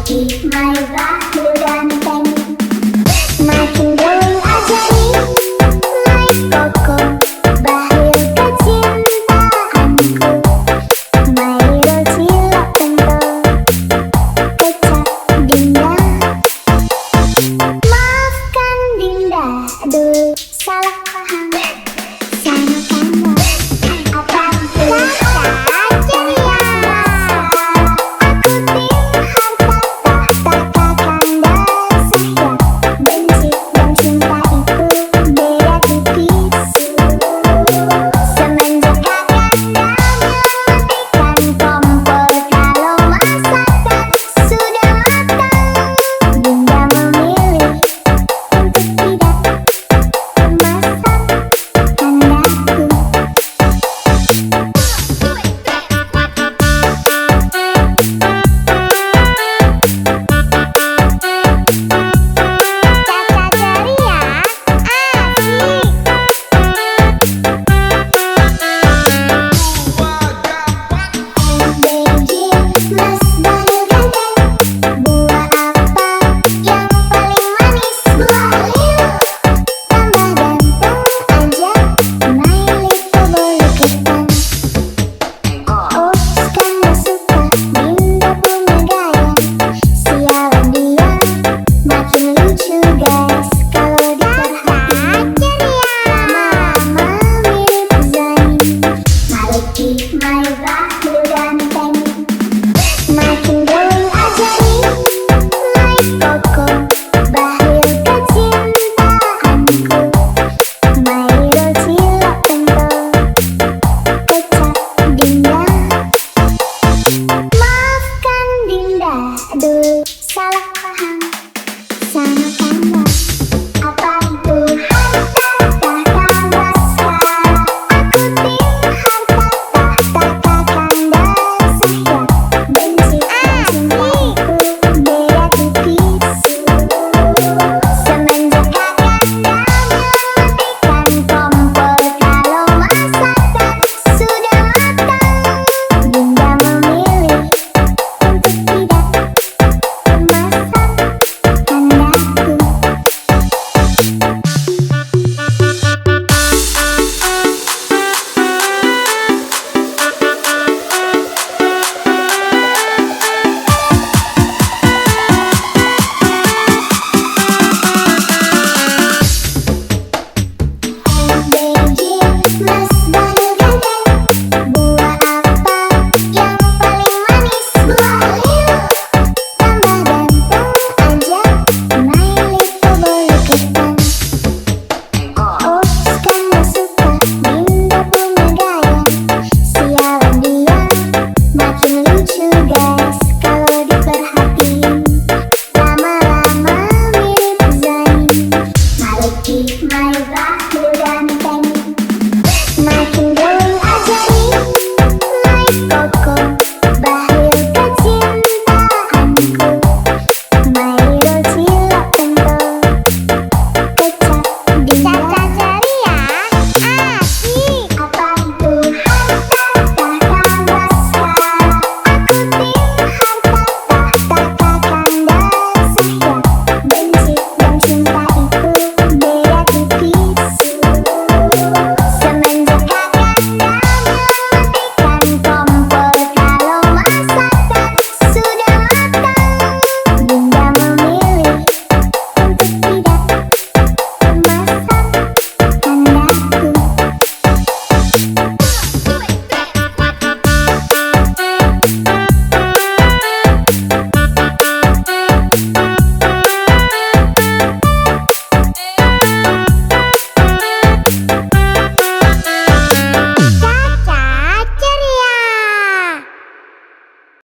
Maliki my bahu ganteng, makin dulu aja nih my koko bahil kecintaanku, my rosila pentol kecap Dinda. Maafkan Dinda dulu salah paham sama kamu. Apa kata ceria? Aku tim harta tahta kakanda saya. Benci dan cinta itu beda tipis. Semenjak kakanda mematikan kompor kalau masakan sudah matang, Dinda memilih untuk tidak masak kandaku. Caca ceria, Beijing mas bahil ganteng, buah apa yang paling manis? Buah lil, tambah ganteng aja my little bolu ketan. Oops, kan gak suka Dinda punya gaya, sialan dia makin lucu guys kalau diperhatiin. Lama-lama mirip Zain. Maliki my bahu ganteng, makin dulu aja nih my koko bahil kecintaanku, my rosila pentol kecap Dinda. Maafkan Dinda dulu salah